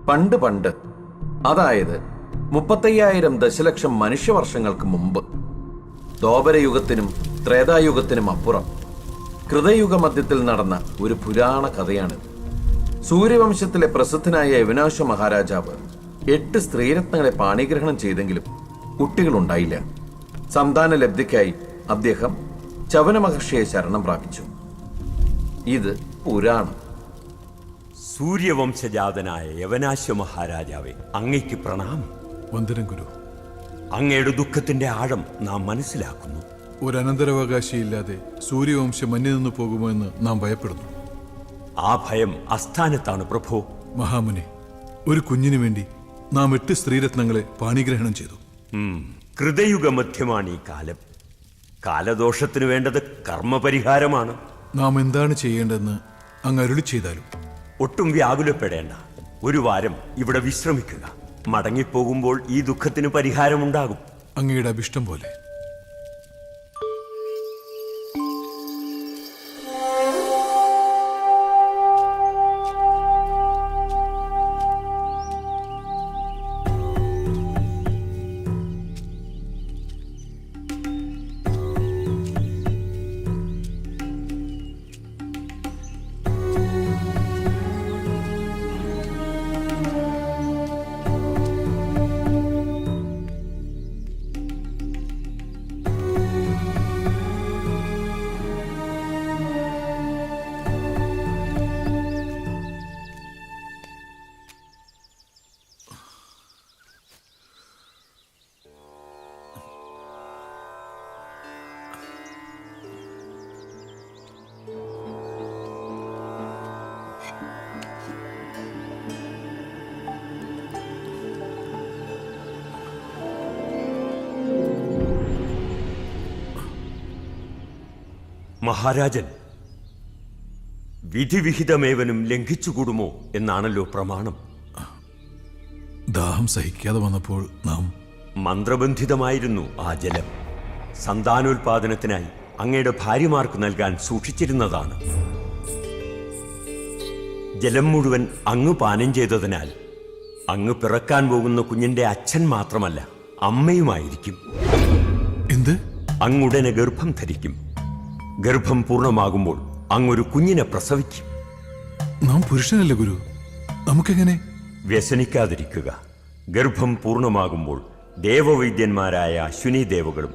പണ്ട് പണ്ട്, അതായത് 35,000 ദശലക്ഷം മനുഷ്യവർഷങ്ങൾക്ക് മുമ്പ്, ദ്വാപരയുഗത്തിനും ത്രേതായുഗത്തിനും അപ്പുറം കൃതയുഗ മധ്യത്തിൽ നടന്ന ഒരു പുരാണ കഥയാണിത്. സൂര്യവംശത്തിലെ പ്രസിദ്ധനായ യവനാശ മഹാരാജാവ് 8 സ്ത്രീരത്നങ്ങളെ പാണിഗ്രഹണം ചെയ്തെങ്കിലും കുട്ടികളുണ്ടായില്ല. സന്താന ലബ്ധിക്കായി അദ്ദേഹം ചവന മഹർഷിയെ ശരണം പ്രാപിച്ചു. ഇത് പുരാണം. സൂര്യവംശജാതനായ യവനാശ മഹാരാജാവെ, അങ്ങയ്ക്ക് പ്രണാമം. വന്ദനം ഗുരു. അങ്ങയുടെ ദുഃഖത്തിന്റെ ആഴം നാം മനസ്സിലാക്കുന്നു. ഒരു അനന്തരാവകാശിയില്ലാതെ സൂര്യവംശം മഞ്ഞു നിന്ന് പോകുമോ എന്ന് നാം ഭയപ്പെടുന്നു. ആ ഭയം അസ്ഥാനത്താണ് പ്രഭു. മഹാമുനി, ഒരു കുഞ്ഞിനു വേണ്ടി നാം 8 സ്ത്രീരത്നങ്ങളെ പാണിഗ്രഹണം ചെയ്തു. കൃതയുഗ മധ്യമാണ് ഈ കാലം. കാലദോഷത്തിന് വേണ്ടത് കർമ്മപരിഹാരമാണ്. നാം എന്താണ് ചെയ്യേണ്ടതെന്ന് അങ്ങ് അരുളി ചെയ്താലും. ഒട്ടും വ്യാകുലപ്പെടേണ്ട. ഒരു വാരം ഇവിടെ വിശ്രമിക്കുക. മടങ്ങിപ്പോകുമ്പോൾ ഈ ദുഃഖത്തിന് പരിഹാരമുണ്ടാകും. അങ്ങയുടെ അഭിഷ്ടം പോലെ. മഹാരാജൻ, വിധിവിഹിതമേവനും ലംഘിച്ചുകൂടുമോ എന്നാണല്ലോ പ്രമാണം. ദാഹം സഹിക്കാതെ വന്നപ്പോൾ നാം മന്ത്രബന്ധിതമായിരുന്നു ആ ജലം. സന്താനോൽപാദനത്തിനായി അങ്ങയുടെ ഭാര്യമാർക്ക് നൽകാൻ സൂക്ഷിച്ചിരുന്നതാണ്. ജലം മുഴുവൻ അങ്ങ് പാനം ചെയ്തതിനാൽ അങ്ങ് പിറക്കാൻ പോകുന്ന കുഞ്ഞിന്റെ അച്ഛൻ മാത്രമല്ല, അമ്മയുമായിരിക്കും. എന്ത്? അങ്ങുടനെ ഗർഭം ധരിക്കും. ഗർഭം പൂർണ്ണമാകുമ്പോൾ അങ്ങൊരു കുഞ്ഞിനെ പ്രസവിക്കും. നാം പുരുഷനല്ലേ ഗുരു, നമുക്കെങ്ങനെ? വ്യസനിക്കാതിരിക്കുക. ഗർഭം പൂർണ്ണമാകുമ്പോൾ ദേവവൈദ്യന്മാരായ അശ്വിനി ദേവകളും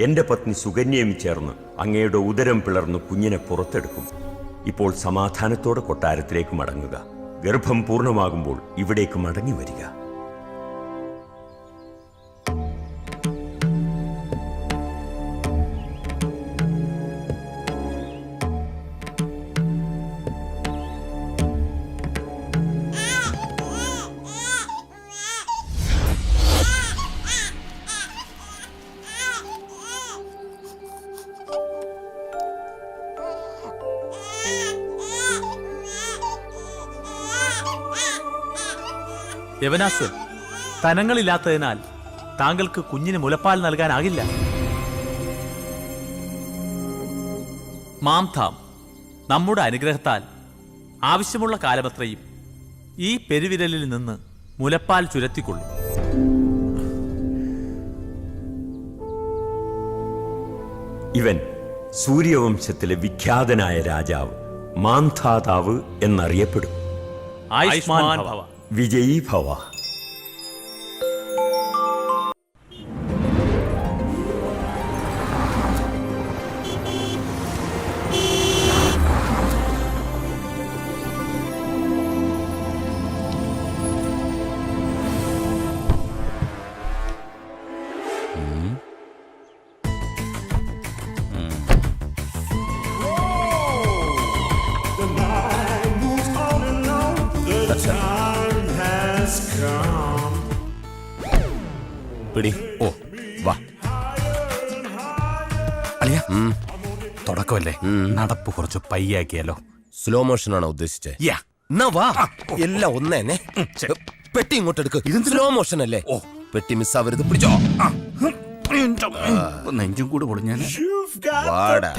എന്റെ പത്നി സുകന്യയും ചേർന്ന് അങ്ങയുടെ ഉദരം പിളർന്ന് കുഞ്ഞിനെ പുറത്തെടുക്കും. ഇപ്പോൾ സമാധാനത്തോടെ കൊട്ടാരത്തിലേക്ക് മടങ്ങുക. ഗർഭം പൂർണ്ണമാകുമ്പോൾ ഇവിടേക്ക് മടങ്ങി വരിക. യവനാശ്വൻ, സ്തനങ്ങളില്ലാത്തതിനാൽ താങ്കൾക്ക് കുഞ്ഞിന് മുലപ്പാൽ നൽകാനാകില്ല. മാംധാം നമ്മുടെ അനുഗ്രഹത്താൽ ആവശ്യമുള്ള കാലമത്രയും ഈ പെരുവിരലിൽ നിന്ന് മുലപ്പാൽ ചുരത്തിക്കൊള്ളും. ഇവൻ സൂര്യവംശത്തിലെ വിഖ്യാതനായ രാജാവ് മാന്ധാതാവ് എന്നറിയപ്പെടും. ആയുഷ്മാൻ ഭവ. വിജയീ ഭവ. പിടി. ഓ വാ അളിയ, തുടക്കമല്ലേ, നടപ്പ് കുറച്ച് പയ്യാക്കിയാലോ? സ്ലോ മോഷൻ ആണോ ഉദ്ദേശിച്ചത്? യാ, എന്നാ വാ, എല്ലാം ഒന്നേനെ. പെട്ടി ഇങ്ങോട്ട് എടുക്ക്. സ്ലോ മോഷൻ അല്ലേ? ഓ, പെട്ടി മിസ്സാവരുത്. പിടിച്ചോ. നെഞ്ചും കൂടെ പൊളിഞ്ഞാൽ വാടാ.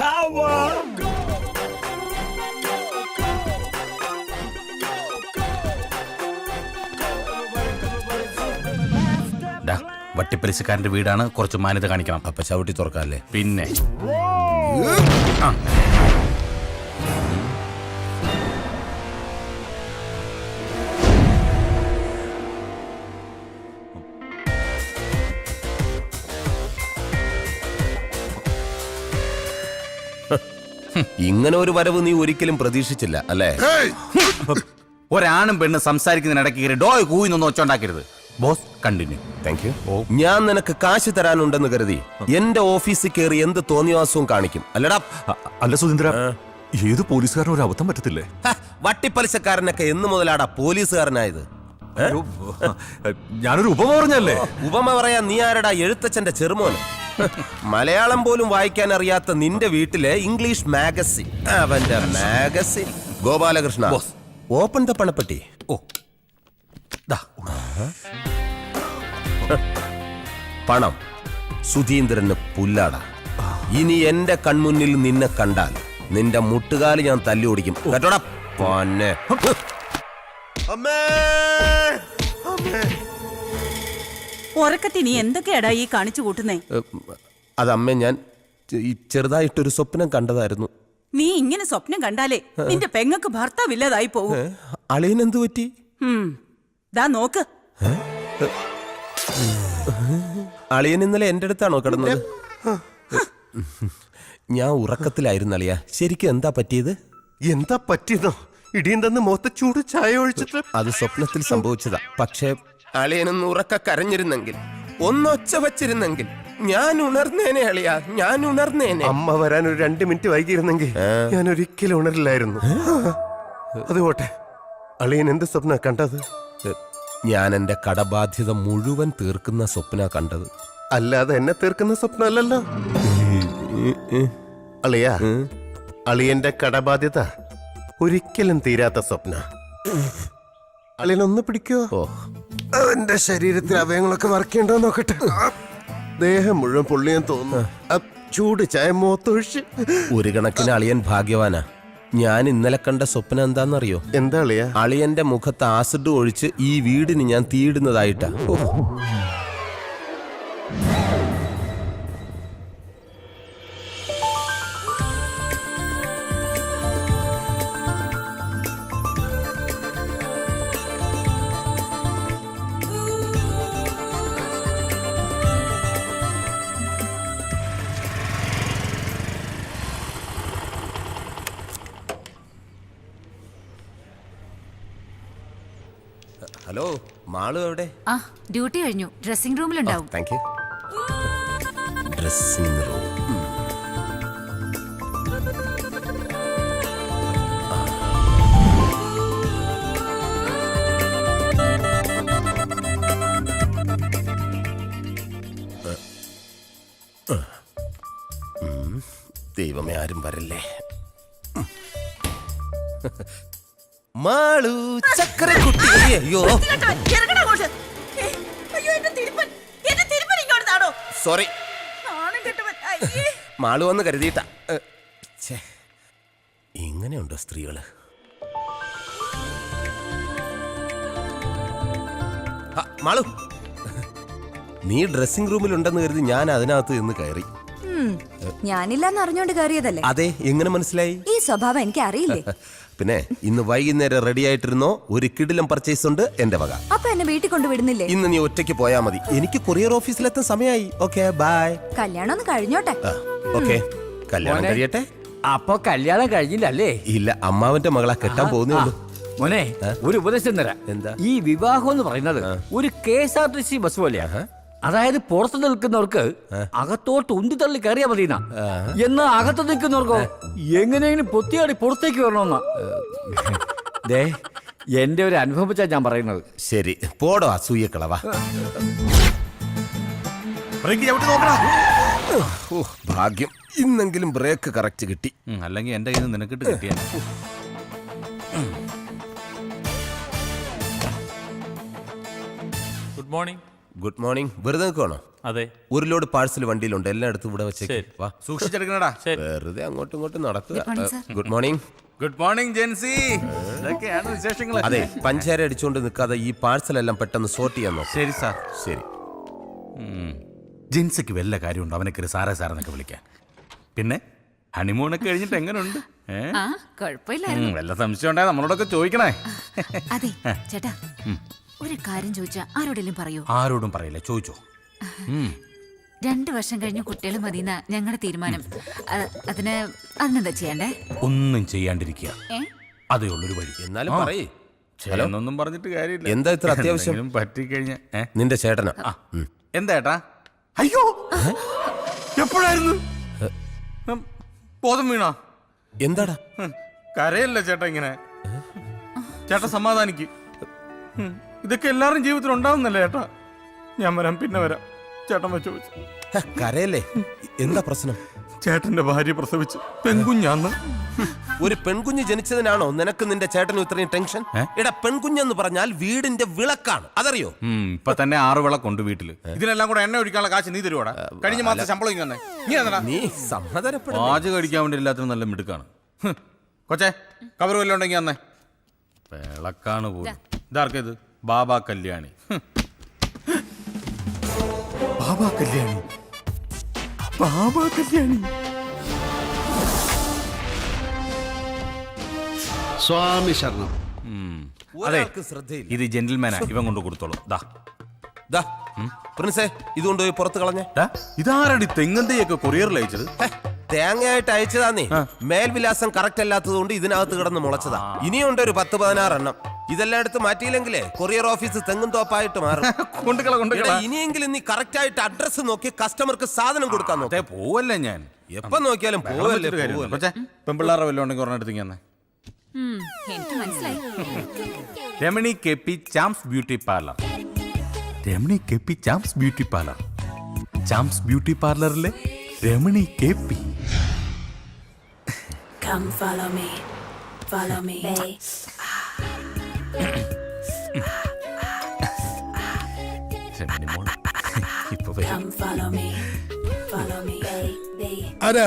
വട്ടിപ്പലിശക്കാരന്റെ വീടാണ്, കുറച്ച് മാന്യത കാണിക്കണം. അപ്പൊ ചവിട്ടി തുറക്കാല്ലേ? പിന്നെ ആ. ഇങ്ങനെ ഒരു വരവ് നീ ഒരിക്കലും പ്രതീക്ഷിച്ചില്ല അല്ലേ? ഒരാണും പെണ്ണും സംസാരിക്കുന്നതിനിടയ്ക്ക് കയറി ഡോയ് കൂയിന്നൊന്നും ഒച്ചുണ്ടാക്കരുത്. Boss continue. Thank you. ഞാൻ നിനക്ക് കാശ് തരാനുണ്ടെന്ന് കരുതി എന്റെ ഓഫീസിൽ കയറി എന്ത് തോന്നിവാസവും കാണിക്കും അല്ലടാ? അല്ല സുധീന്ദ്ര, ഏത് പോലീസുകാരനും ഒരു അബദ്ധം പറ്റത്തില്ലേ? വട്ടിപ്പലിശക്കാരനൊക്കെ എന്ന് മുതലാടാ പോലീസുകാരനായത്? ഞാനൊരു ഉപമ പറഞ്ഞല്ലേ? ഉപമ പറയാൻ നീ ആരടാ? എഴുത്തച്ഛന്റെ ചെറുമോന്. മലയാളം പോലും വായിക്കാൻ അറിയാത്ത നിന്റെ വീട്ടിലെ ഇംഗ്ലീഷ് മാഗസിൻ, അവന്റെ മാഗസിൻ. ഗോപാലകൃഷ്ണ, ഓപ്പൺ ദ പണപ്പെട്ടി. ഓ ദാ. പണം സുധീന്ദ്രന് പുല്ലാടാ. ഇനി എന്റെ കൺമുന്നിൽ നിന്നെ കണ്ടാൽ നിന്റെ മുട്ടുകാല് ഞാൻ തല്ലി ഓടിക്കും കേട്ടോടാ പൊന്നെ. ഉറക്കത്തി നീ എന്തൊക്കെയാടാ ഈ കാണിച്ചു കൂട്ടുന്നേ? അതമ്മേ, ഞാൻ ചെറുതായിട്ടൊരു സ്വപ്നം കണ്ടതായിരുന്നു. നീ ഇങ്ങനെ സ്വപ്നം കണ്ടാലേ നിന്റെ പെങ്ങക്ക് ഭർത്താവില്ലാതായി പോവും. അളിയനെന്തു പറ്റി? ദാ നോക്ക്. അളിയൻ ഇന്നലെ എന്റെ അടുത്താണോ കിടന്നത്? ഞാൻ ഉറക്കത്തിലായിരുന്നു അളിയ. ശരിക്കും എന്താ പറ്റിയത്? എന്താ പറ്റിയതോ? ഇടിയും തന്ന് മുഖത്ത് ചൂട് ചായ ഒഴിച്ചിട്ട്. അത് സ്വപ്നത്തിൽ സംഭവിച്ചതാ. പക്ഷേ അളിയനൊന്ന് ഉറക്ക കരഞ്ഞിരുന്നെങ്കിൽ, ഒന്നൊച്ച വച്ചിരുന്നെങ്കിൽ ഞാൻ ഉണർന്നേനെ അളിയ, ഞാൻ ഉണർന്നേനെ. അമ്മ വരാൻ ഒരു 2 മിനിറ്റ് വൈകിയിരുന്നെങ്കിൽ ഞാൻ ഒരിക്കലും ഉണരില്ലായിരുന്നു. അതുപോട്ടെ, അളിയൻ എന്ത് സ്വപ്ന കണ്ടത്? ഞാൻ എന്റെ കടബാധ്യത മുഴുവൻ തീർക്കുന്ന സ്വപ്ന കണ്ടത്. അല്ലാതെ എന്നെ തീർക്കുന്ന സ്വപ്നമല്ലല്ലോ അളിയ. അളിയന്റെ കടബാധ്യത ഒരിക്കലും തീരാത്ത സ്വപ്ന. അളിയനൊന്ന് പിടിക്കോ? അവന്റെ ശരീരത്തിൽ അവയങ്ങളൊക്കെ വർക്ക് ചെയ്യണ്ടോ നോക്കട്ടെ. ദേഹം മുഴുവൻ പൊള്ളിയാൻ തോന്നുന്നു. ചൂട് ചായ മുഖത്തൊഴിച്ച്. ഒരു കണക്കിന് അളിയൻ ഭാഗ്യവാനാ. ഞാൻ ഇന്നലെ കണ്ട സ്വപ്നം എന്താണെന്നറിയോ? എന്താ അളിയ? അളിയന്റെ മുഖത്ത് ആസിഡ് ഒഴിച്ച് ഈ വീടിന് ഞാൻ തീയിടുന്നതായിട്ടാ. ഹലോ, മാളു എവിടെ? ആ, ഡ്യൂട്ടി കഴിഞ്ഞു. ഡ്രസ്സിംഗ് റൂമിലുണ്ടാവും. Thank you. Dressing room. ദൈവമേ, ആരും വരല്ലേ. മാളു ചക്കരക്കുട്ടി. അയ്യോ സോറി, മാളു വന്ന് കരുതിയിട്ടാ. ഇങ്ങനെയുണ്ടോ സ്ത്രീകള്? മാളു, നീ ഡ്രസ്സിംഗ് റൂമിലുണ്ടെന്ന് കരുതി ഞാൻ അതിനകത്ത് നിന്ന് കയറി. ഞാനില്ലാന്ന് അറിഞ്ഞോണ്ട് കയറിയതല്ലേ? അതെ, എങ്ങനെ മനസ്സിലായി? ഈ സ്വഭാവം എനിക്ക് അറിയില്ലേ. പിന്നെ ഇന്ന് വൈകുന്നേരം റെഡി ആയിട്ടിരുന്നോ? ഒരു കിടിലം പർച്ചേസ് ഉണ്ട് എന്റെ വക. അപ്പൊ എന്നെ വീട്ടിൽ കൊണ്ടുവിടുന്നില്ലേ? ഇന്ന് നീ ഒറ്റയ്ക്ക് പോയാ മതി. എനിക്ക് കൊറിയർ ഓഫീസിലെത്താൻ സമയമായി. Okay, bye. കല്യാണം ഒന്ന് കഴിഞ്ഞോട്ടെ. ഓക്കെ, കല്യാണം കഴിയട്ടെ. അപ്പൊ കല്യാണം കഴിഞ്ഞില്ലല്ലേ? ഇല്ല, അമ്മാവന്റെ മകളാ, കെട്ടാൻ പോകുന്നേ ഉള്ളൂ. മോനെ, ഒരു ഉപദേശം തരാം. എന്താ? ഈ വിവാഹം എന്ന് പറയുന്നത് ഒരു KSRTC ബസ് പോലെയാ. അതായത് പുറത്ത് നിൽക്കുന്നവർക്ക് അകത്തോട്ട് ഉന്തി തള്ളി കയറിയാ മതി. എന്നാ അകത്ത് നിൽക്കുന്നവർക്കോ എങ്ങനെയെങ്കിലും പൊത്തിയാടി പുറത്തേക്ക് വരണമെന്നാ. ദേ, എന്റെ ഒരു അനുഭവം വെച്ചാ ഞാൻ പറയുന്നത്. ശരി, പോടോ അസൂയക്കളവാ. ഭാഗ്യം, ഇന്നെങ്കിലും ബ്രേക്ക് കറക്റ്റ് കിട്ടി. അല്ലെങ്കിൽ എന്റെ കയ്യിൽ നിന്ന് നിനക്കിട്ട് കിട്ടിയ. Good morning. Good morning. വെറുതെ നിൽക്കുവാണോ? അതെ, ഒരു ലോഡ് പാഴ്സൽ വണ്ടിയിലുണ്ട്, എല്ലായിടത്തും ഇവിടെ വെച്ചേക്ക്. ശരി. വാ, സൂക്ഷിച്ചെടുക്കണടാ. വെറുതെ അങ്ങോട്ടും ഇങ്ങോട്ടും നടക്കുക. Good morning, sir. Good morning. Good morning Jency. ഇതൊക്കെയാണ് വിശേഷങ്ങൾ. അതെ, പഞ്ചാര അടിച്ചുകൊണ്ട് നിൽക്കാതെ ഈ പാഴ്സൽ എല്ലാം പെട്ടെന്ന് സോർട്ട് ചെയ്യാൻ നോക്കാം. ശരി സാർ. ശരി. ജിൻസയ്ക്ക് വല്ല കാര്യമുണ്ടോ അവനെ കയറി സാറേ സാറെന്നൊക്കെ വിളിക്കാൻ? പിന്നെ ഹണിമൂണൊക്കെ കഴിഞ്ഞിട്ട് എങ്ങനെയുണ്ട്? ആ കുഴപ്പമില്ലായിരുന്നു. വല്ല സംശയം ഉണ്ടായ നമ്മളോടൊക്കെ ചോദിക്കണേ. അതെ ചേട്ടാ, ഒരു കാര്യം ചോദിച്ചാ ആരോടെങ്കിലും പറയൂ? ആരോടും പറയില്ല, ചോദിച്ചോ. 2 വർഷം കഴിഞ്ഞ് കുട്ടികൾ മതിയെന്ന ഞങ്ങളുടെ തീരുമാനം. അതിനെന്താ ചെയ്യണ്ടേ? ഒന്നും ചെയ്യാണ്ടിരിക്കുക, അതേ ഉള്ളൊരു വഴി. എന്നാലും പറയേ. എന്നൊന്നും പറഞ്ഞിട്ട് കാര്യമില്ല. എന്താ ഇത്ര അത്യാവശ്യം? പറ്റിക്കഴിഞ്ഞ നിന്റെ ചേട്ടനാ? എന്താ ഏട്ടാ? അയ്യോ, എപ്പോഴായിരുന്നു ബോധം വീണാ? എന്താടാ? കരയല്ല ചേട്ടാ ഇങ്ങനെ. ചേട്ടാ സമാധാനിക്ക്. ഇതൊക്കെ എല്ലാവരും ജീവിതത്തിൽ ഉണ്ടാവുന്നല്ലേ ചേട്ടാ. ഞാൻ വരാം, പിന്നെ വരാം. ചേട്ടൻ വെച്ചു കരയല്ലേ? എന്താ പ്രശ്നം? ചേട്ടന്റെ ഭാര്യ പ്രസവിച്ച് പെൺകുഞ്ഞാന്ന്. ഒരു പെൺകുഞ്ഞ് ജനിച്ചതിനാണോ നിനക്ക് നിന്റെ ചേട്ടനും ഇത്രയും ടെൻഷൻ? എടാ, പെൺകുഞ്ഞെന്ന് പറഞ്ഞാൽ വീടിന്റെ വിളക്കാണ്, അതറിയോ? ഇപ്പൊ തന്നെ 6 വിളക്കുണ്ട് വീട്ടില്. ഇതിനെല്ലാം കൂടെ എണ്ണ ഒഴിക്കാനുള്ള കാശ് നീ തരുവാടാ? കഴിഞ്ഞ മാസം ശമ്പളം ഇങ്ങനെ നീ സമാധാനപ്പെടും. പാചകം കഴിക്കാൻ വേണ്ടി എല്ലാത്തിനും നല്ല മിടുക്കാണ്. കൊച്ചേ, കവർ വല്ലതും ഉണ്ടെങ്കിൽ അന്നേ. വിളക്കാണ് പോലും. ഇതാർക്കേത്? ബാബാ കല്യാണി. ബാബാ കല്യാണി, ബാബാ കല്യാണി. സ്വാമി ശരണം. അതെ, ശ്രദ്ധയില്ല. ഇത് ജെന്റിൽമാനാ, ഇവൻ കൊണ്ട് കൊടുത്തോളൂ. ദാ പ്രിൻസേ, ഇതുകൊണ്ട് പോയി പുറത്ത് കളഞ്ഞേ. ഇതാരടി തെങ്ങന്തയൊക്കെ കൊറിയറിൽ അയച്ചത്? തേങ്ങയായിട്ട് അയച്ചതാന്നേ. മേൽവിലാസം കറക്റ്റ് അല്ലാത്തത് കൊണ്ട് ഇതിനകത്ത് കിടന്ന് മുളച്ചതാ. ഇനിയുണ്ട് ഒരു 10-16 എണ്ണം. ഇതെല്ലാം എടുത്ത് മാറ്റിയില്ലെങ്കിലേ കൊറിയർ ഓഫീസ് തെങ്ങും തോപ്പായിട്ട് മാറും. എടാ, ഇനിയെങ്കിലും നീ കറക്റ്റ് ആയിട്ട് അഡ്രസ് നോക്കി കസ്റ്റമർക്ക് സാധനം കൊടുക്കാൻ നോക്കേ. പോവല്ലേ ഞാൻ എപ്പോ നോക്കിയാലും പോവല്ലേ. പെമ്പിള്ളാറെ വല്ലതും ഉണ്ടെങ്കിൽ ഒരെണ്ണം എടുത്തിങ്ങ. എനിക്ക് മനസ്സിലായി. Ramani K P Charms beauty parlour. Ramani K P Charms beauty parlour. Charms beauty പാർലറിലെ Ramani K P. Come follow me. Follow me. Come follow me. Follow me. ആരാ?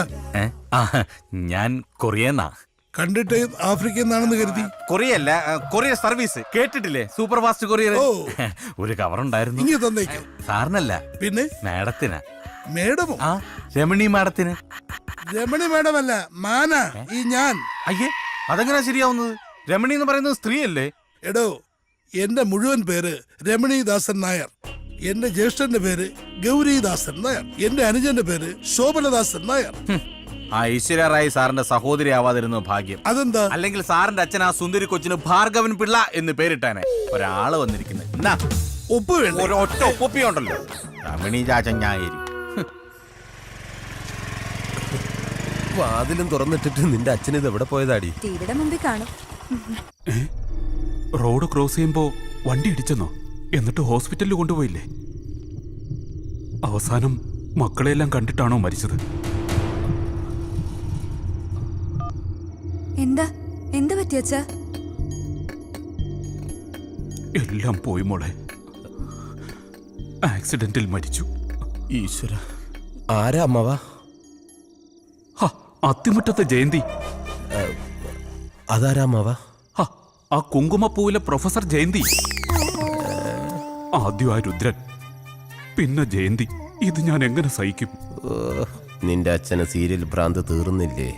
ഞാൻ കൊറിയന്നാ. കണ്ടിട്ട് ആഫ്രിക്കയിൽ നിന്നാണെന്ന് കരുതി. കൊറിയല്ല, കൊറിയർ സർവീസ് കേട്ടിട്ടില്ലേ? Super fast courier. ഒരു കവർ ഉണ്ടായിരുന്നു. ഇങ്ങനെ തന്നേക്ക്. സാറിനല്ല, പിന്നെ മാഡത്തിനാ. മേഡമോ? രമണി മാഡത്തിന്. രമണി മേഡമല്ല, മാന ഈ ഞാൻ. അയ്യേ, അതെങ്ങനാ ശരിയാവുന്നത്? രമണി എന്ന് പറയുന്നത് സ്ത്രീയല്ലേ? എടോ, എന്റെ മുഴുവൻ പേര് രമണീദാസൻ നായർ. എന്റെ ജ്യേഷ്ഠന്റെ പേര് ഗൗരീദാസൻ നായർ. എന്റെ അനുജന്റെ പേര് ശോഭനദാസൻ നായർ. ആ ഐശ്വര്യ റായ് സാറിന്റെ സഹോദരി ആവാതിരുന്നു ഭാഗ്യം. അതെന്താ? അല്ലെങ്കിൽ സാറിന്റെ അച്ഛൻ ആ സുന്ദരി കൊച്ചിന് ഭാർഗവൻ പിള്ള എന്ന് പേരിട്ടാനെ. ഒരാള് വന്നിരിക്കുന്നത്. ഒപ്പ് വേണ്ട. ഒറ്റ ഒപ്പിയുണ്ടല്ലോ. രമണി ചാച്ചൻ ഞായേരി. വാതിലും തുറന്നിട്ടിട്ട് നിന്റെ അച്ഛൻ ഇത് എവിടെ പോയതാടി? ടിവിയുടെ മുമ്പിൽ കാണും. റോഡ് ക്രോസ് ചെയ്യുമ്പോ വണ്ടി ഇടിച്ചെന്നോ? എന്നിട്ട് ഹോസ്പിറ്റലിൽ കൊണ്ടുപോയില്ലേ? അവസാനം മക്കളെല്ലാം കണ്ടിട്ടാണോ മരിച്ചത്? എന്താ പറ്റിയച്ചാ? എല്ലാം പോയി മോളെ. ആക്സിഡന്റിൽ മരിച്ചു. ഈശ്വര, ആരാ അമ്മവാ? അത്തിമുറ്റത്തെ ജയന്തി. അതാരാ അമ്മവാ? ആ കുങ്കുമപ്പൂവിലെ പ്രൊഫസർ ജയന്തി. ആദ്യം ആ രുദ്രൻ, പിന്നെ ജയന്തി. ഇത് ഞാൻ എങ്ങനെ സഹിക്കും? നിന്റെ അച്ഛന് സീരിയൽ ഭ്രാന്ത് തീർന്നില്ലേ?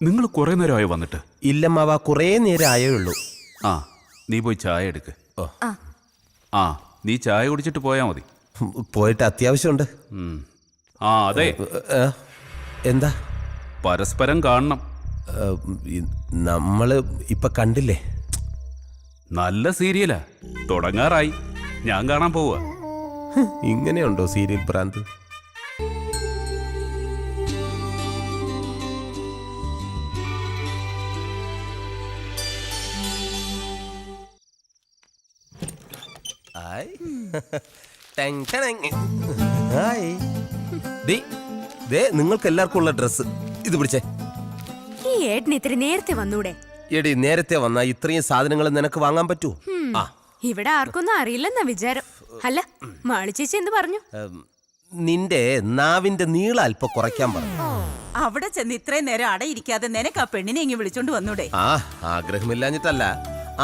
നിങ്ങൾ കുറെ നേരമായി വന്നിട്ട്? ഇല്ലമ്മാവാ, കുറേ നേരം ആയേ ഉള്ളൂ. നീ പോയി ചായ എടുക്ക്. നീ ചായ കുടിച്ചിട്ട് പോയാ മതി. പോയിട്ട് അത്യാവശ്യമുണ്ട്. അതെ. എന്താ? പരസ്പരം കാണണം. നമ്മള് ഇപ്പൊ കണ്ടില്ലേ? നല്ല സീരിയലാ, തുടങ്ങാറായി. ഞാൻ കാണാൻ പോവാ. ഇങ്ങനെയുണ്ടോ സീരിയൽ ഭ്രാന്ത്? നിങ്ങൾക്ക് എല്ലാവർക്കും ഉള്ള ഡ്രസ് ഇത് പിടിച്ചേ. ഈ ഏട്ടന് ഇത്ര നേരത്തെ വന്നൂടെ? എടി, നേരത്തെ വന്നാ ഇത്രയും സാധനങ്ങൾ നിനക്ക് വാങ്ങാൻ പറ്റൂ? ഇവിടെ ആർക്കൊന്നും അറിയില്ലെന്നാ വിചാരം. അല്ല, മാളി ചേച്ചി എന്ത് പറഞ്ഞു? നിന്റെ നാവിന്റെ നീളം അല്പം കുറയ്ക്കാൻ പറഞ്ഞു. അവിടെ ചെന്ന് ഇത്രയും നേരം അടയിരിക്കാതെ നിനക്ക് ആ പെണ്ണിനെ ഇങ്ങ് വിളിച്ചോണ്ട് വന്നൂടെ? ആഗ്രഹമില്ലാഞ്ഞിട്ടല്ല.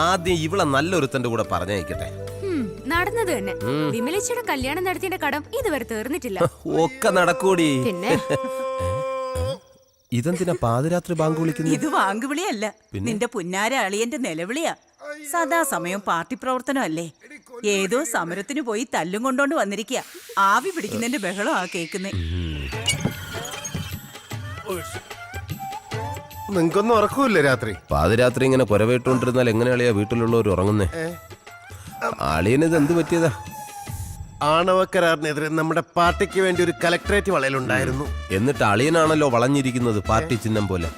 ആദ്യം ഇവളെ നല്ലൊരുത്തന്റെ കൂടെ പറഞ്ഞയക്കട്ടെ. നടന്നത് തന്നെ വിമലേച്ചിയുടെ കല്യാണം നടത്തിയ കടം ഇതുവരെ തീർന്നിട്ടില്ല. ഒക്കെ നടക്കൂടി. പിന്നെ ഇതെന്തിനാ പാതിരാത്രി ബാങ്ക് വിളിക്കുന്നത്? ഇത് വാങ്കുവിളിയല്ല, നിന്റെ പുന്നാര അളിയന്റെ നിലവിളിയാ. സദാസമയം പാർട്ടി പ്രവർത്തനമല്ലേ. ഏതോ സമരത്തിന് പോയി തല്ലും കൊണ്ടോണ്ട് വന്നിരിക്കുക. ആവി പിടിക്കുന്നതിന്റെ ബഹളം ആ കേക്കുന്നേ. നിങ്ങൾക്കൊന്നും ഉറക്കൂല്ലേ രാത്രി? പാതിരാത്രി ഇങ്ങനെ കുരവേട്ടുകൊണ്ടിരുന്നാൽ എങ്ങനെ അളിയാ വീട്ടിലുള്ളവർ ഉറങ്ങുന്നേ? അളിയനിത് എന്ത് പറ്റിയതാ? ആണവ കരാറിനെതിരെ നമ്മുടെ പാർട്ടിക്ക് വേണ്ടി ഒരു കലക്ടറേറ്റ് വളയലുണ്ടായിരുന്നു. എന്നിട്ട് അളിയനാണല്ലോ വളഞ്ഞിരിക്കുന്നത് പാർട്ടി ചിഹ്നം പോലെ.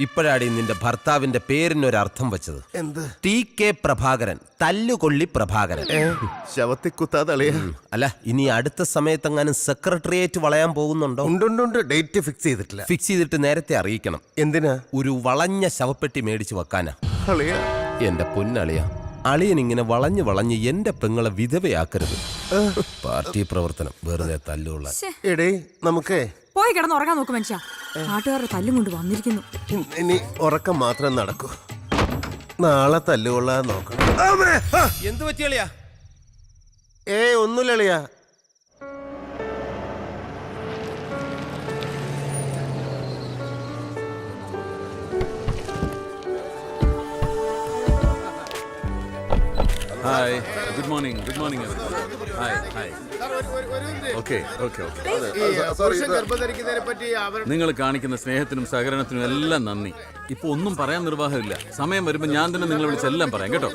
ഇപ്പോഴാടി നിന്റെ ഭർത്താവിന്റെ പേരിനൊരർത്ഥം വെച്ചത്. എന്ത്? TK പ്രഭാകരൻ, തല്ലുകൊള്ളി പ്രഭാകരൻ. ശവത്തി കുത്താതെ അളിയ. അല്ല, ഇനി അടുത്ത സമയത്തെങ്ങാനും സെക്രട്ടേറിയറ്റ് വളയാൻ പോകുന്നുണ്ടോ? ഉണ്ട്. ഡേറ്റ് ഫിക്സ് ചെയ്തിട്ടില്ല. ഫിക്സ് ചെയ്തിട്ട് നേരത്തെ അറിയിക്കണം. എന്തിനാ? ഒരു വളഞ്ഞ ശവപ്പെട്ടി മേടിച്ചു വെക്കാനാ. അളിയ, എന്റെ പൊന്നളിയ, അളിയൻ ഇങ്ങനെ വളഞ്ഞ് എന്റെ പെങ്ങളെ വിധവയാക്കരുത്. പാർട്ടി പ്രവർത്തനം വെറുതെ തല്ലുള്ള. എടേ നമുക്കേ പോയി കിടന്ന് ഉറങ്ങാൻ നോക്കും മനുഷ്യ. നാട്ടുകാരുടെ തല്ലും കൊണ്ട് വന്നിരിക്കുന്നു. ഇനി ഉറക്കം മാത്രം നടക്കൂ. നാളെ തല്ലുകൊള്ളാൻ നോക്കണം. എന്ത് പറ്റിയളിയാ? ഒന്നുമില്ല അളിയ. Hi, good morning. Hi. Okay. നിങ്ങൾ കാണിക്കുന്ന സ്നേഹത്തിനും സഹകരണത്തിനും എല്ലാം നന്ദി. ഇപ്പൊ ഒന്നും പറയാൻ നിർവാഹമില്ല. സമയം വരുമ്പോൾ ഞാൻ തന്നെ നിങ്ങളെ വിളിച്ചെല്ലാം പറയാം കേട്ടോ.